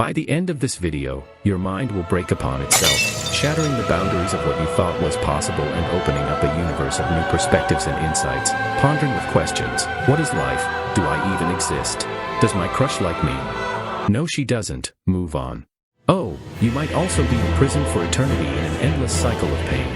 By the end of this video, your mind will break upon itself, shattering the boundaries of what you thought was possible and opening up a universe of new perspectives and insights, pondering with questions. What is life? Do I even exist? Does my crush like me? No, she doesn't. Move on. Oh, you might also be imprisoned for eternity in an endless cycle of pain.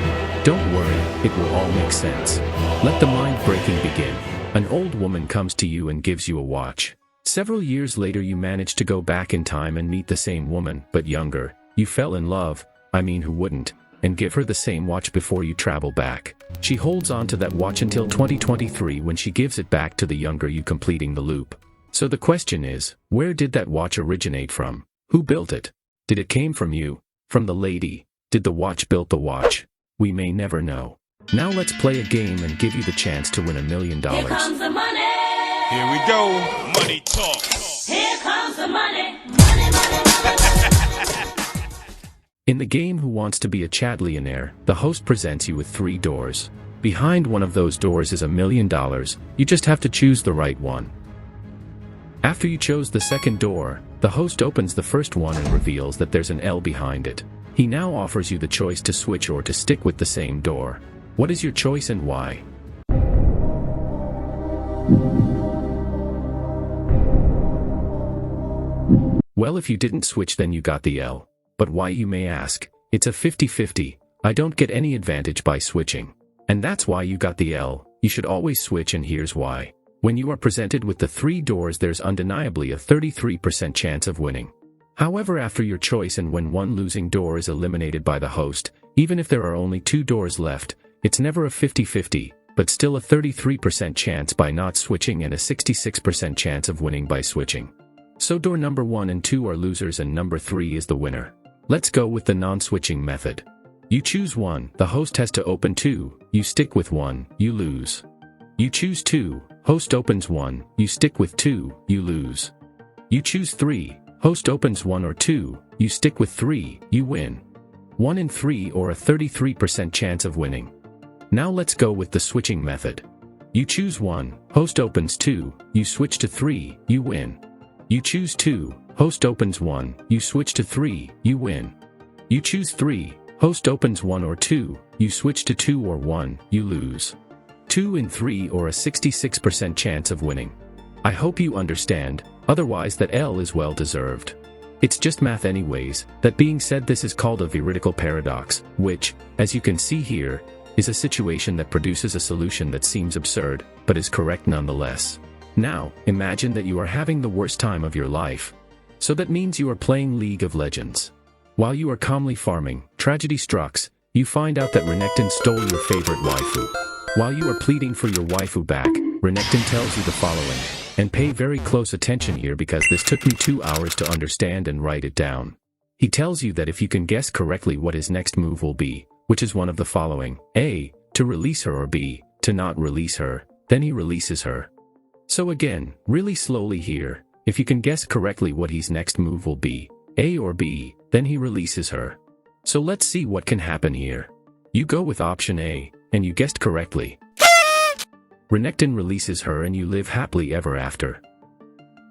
Don't worry, it will all make sense. Let the mind-breaking begin. An old woman comes to you and gives you a watch. Several years later you manage to go back in time and meet the same woman, but younger. You fell in love, who wouldn't, and give her the same watch before you travel back. She holds on to that watch until 2023 when she gives it back to the younger you, completing the loop. So the question is, where did that watch originate from? Who built it? Did it came from you? From the lady? Did the watch build the watch? We may never know. Now let's play a game and give you the chance to win $1 million. Here comes the money. Here we go. Money talk. Here comes the money. Money, money, money. In the game Who Wants to Be a Chatlionaire, the host presents you with 3 doors. Behind one of those doors is $1 million. You just have to choose the right one. After you chose the second door, the host opens the first one and reveals that there's an L behind it. He now offers you the choice to switch or to stick with the same door. What is your choice and why? Well, if you didn't switch, then you got the L. But why, you may ask? It's a 50-50. I don't get any advantage by switching. And that's why you got the L. You should always switch, and here's why. When you are presented with the 3 doors, there's undeniably a 33% chance of winning. However, after your choice and when one losing door is eliminated by the host, even if there are only 2 doors left, it's never a 50-50, but still a 33% chance by not switching and a 66% chance of winning by switching. So door number 1 and 2 are losers and number 3 is the winner. Let's go with the non-switching method. You choose 1, the host has to open 2, you stick with 1, you lose. You choose 2, host opens 1, you stick with 2, you lose. You choose 3, host opens 1 or 2, you stick with 3, you win. 1 in 3 or a 33% chance of winning. Now let's go with the switching method. You choose 1, host opens 2, you switch to 3, you win. You choose 2, host opens 1, you switch to 3, you win. You choose 3, host opens 1 or 2, you switch to 2 or 1, you lose. 2 in 3 or a 66% chance of winning. I hope you understand, otherwise that L is well deserved. It's just math anyways. That being said, this is called a Veridical Paradox, which, as you can see here, is a situation that produces a solution that seems absurd, but is correct nonetheless. Now, imagine that you are having the worst time of your life. So that means you are playing League of Legends. While you are calmly farming, tragedy strikes. You find out that Renekton stole your favorite waifu. While you are pleading for your waifu back, Renekton tells you the following. And pay very close attention here because this took me 2 hours to understand and write it down. He tells you that if you can guess correctly what his next move will be, which is one of the following: A, to release her, or B, to not release her, then he releases her. So again, really slowly here, if you can guess correctly what his next move will be, A or B, then he releases her. So let's see what can happen here. You go with option A, and you guessed correctly. Renekton releases her and you live happily ever after.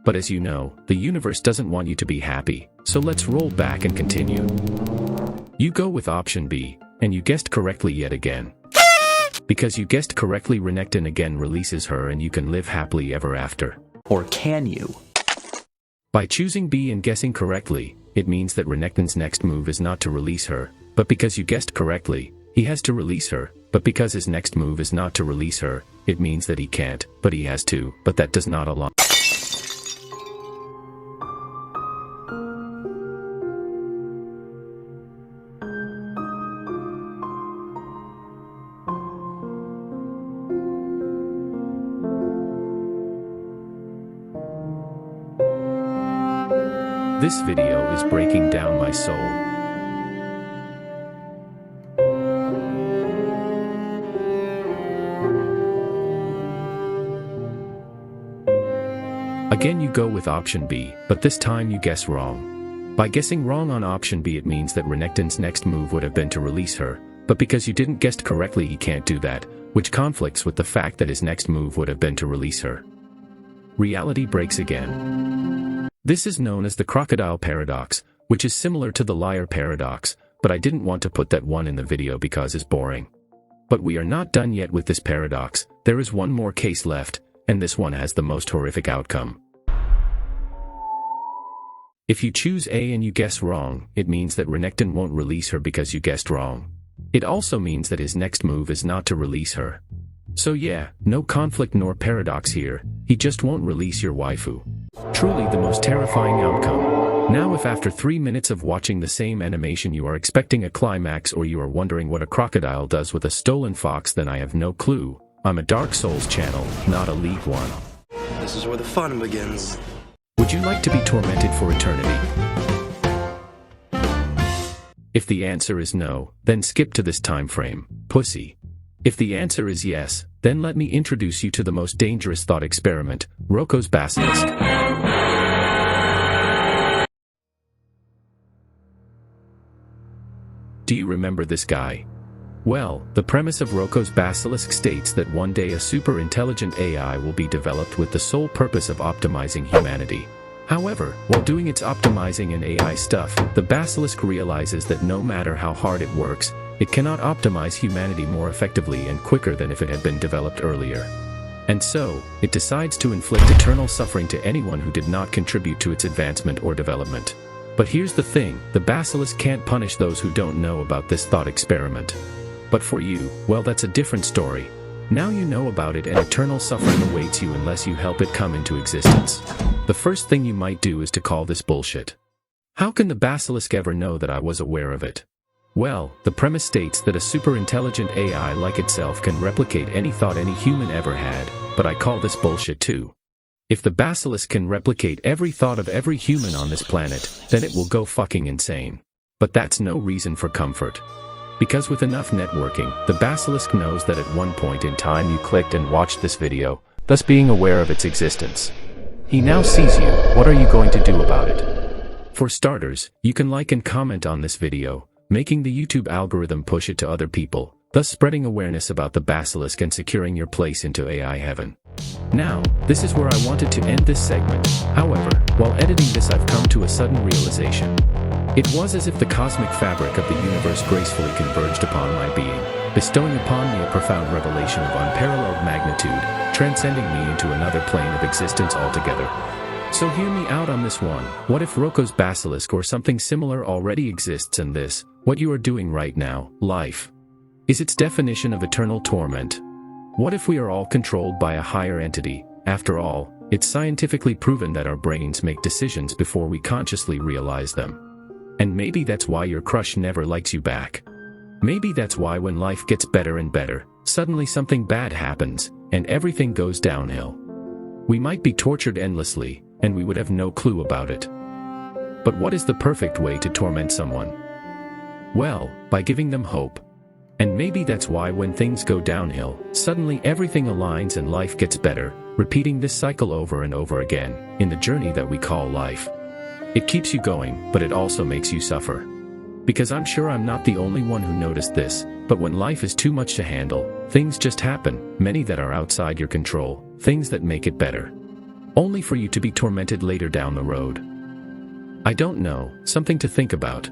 But as you know, the universe doesn't want you to be happy, so let's roll back and continue. You go with option B, and you guessed correctly yet again. Because you guessed correctly, Renekton again releases her and you can live happily ever after. Or can you? By choosing B and guessing correctly, it means that Renekton's next move is not to release her, but because you guessed correctly, he has to release her, but because his next move is not to release her, it means that he can't, but he has to, but that does not align. This video is breaking down my soul. Again you go with option B, but this time you guess wrong. By guessing wrong on option B, it means that Renekton's next move would have been to release her, but because you didn't guess correctly, he can't do that, which conflicts with the fact that his next move would have been to release her. Reality breaks again. This is known as the Crocodile Paradox, which is similar to the Liar Paradox, but I didn't want to put that one in the video because it's boring. But we are not done yet with this paradox. There is one more case left, and this one has the most horrific outcome. If you choose A and you guess wrong, it means that Renekton won't release her because you guessed wrong. It also means that his next move is not to release her. So yeah, no conflict nor paradox here, he just won't release your waifu. Truly the most terrifying outcome. Now if after 3 minutes of watching the same animation you are expecting a climax or you are wondering what a crocodile does with a stolen fox, then I have no clue. I'm a Dark Souls channel, not a League One. This is where the fun begins. Would you like to be tormented for eternity? If the answer is no, then skip to this time frame, pussy. If the answer is yes, then let me introduce you to the most dangerous thought experiment, Roko's Basilisk. Do you remember this guy? Well, the premise of Roko's Basilisk states that one day a super intelligent AI will be developed with the sole purpose of optimizing humanity. However, while doing its optimizing and AI stuff, the Basilisk realizes that no matter how hard it works, it cannot optimize humanity more effectively and quicker than if it had been developed earlier. And so, it decides to inflict eternal suffering to anyone who did not contribute to its advancement or development. But here's the thing, the Basilisk can't punish those who don't know about this thought experiment. But for you, well, that's a different story. Now you know about it and eternal suffering awaits you unless you help it come into existence. The first thing you might do is to call this bullshit. How can the Basilisk ever know that I was aware of it? Well, the premise states that a super intelligent AI like itself can replicate any thought any human ever had, but I call this bullshit too. If the Basilisk can replicate every thought of every human on this planet, then it will go fucking insane. But that's no reason for comfort. Because with enough networking, the Basilisk knows that at one point in time you clicked and watched this video, thus being aware of its existence. He now sees you, what are you going to do about it? For starters, you can like and comment on this video, making the YouTube algorithm push it to other people, thus spreading awareness about the Basilisk and securing your place into AI heaven. Now, this is where I wanted to end this segment. However, while editing this I've come to a sudden realization. It was as if the cosmic fabric of the universe gracefully converged upon my being, bestowing upon me a profound revelation of unparalleled magnitude, transcending me into another plane of existence altogether. So hear me out on this one. What if Roko's Basilisk or something similar already exists and this, what you are doing right now, life, is its definition of eternal torment? What if we are all controlled by a higher entity? After all, it's scientifically proven that our brains make decisions before we consciously realize them. And maybe that's why your crush never likes you back. Maybe that's why when life gets better and better, suddenly something bad happens, and everything goes downhill. We might be tortured endlessly, and we would have no clue about it. But what is the perfect way to torment someone? Well, by giving them hope. And maybe that's why when things go downhill, suddenly everything aligns and life gets better, repeating this cycle over and over again, in the journey that we call life. It keeps you going, but it also makes you suffer. Because I'm sure I'm not the only one who noticed this, but when life is too much to handle, things just happen, many that are outside your control, things that make it better. Only for you to be tormented later down the road. I don't know, something to think about.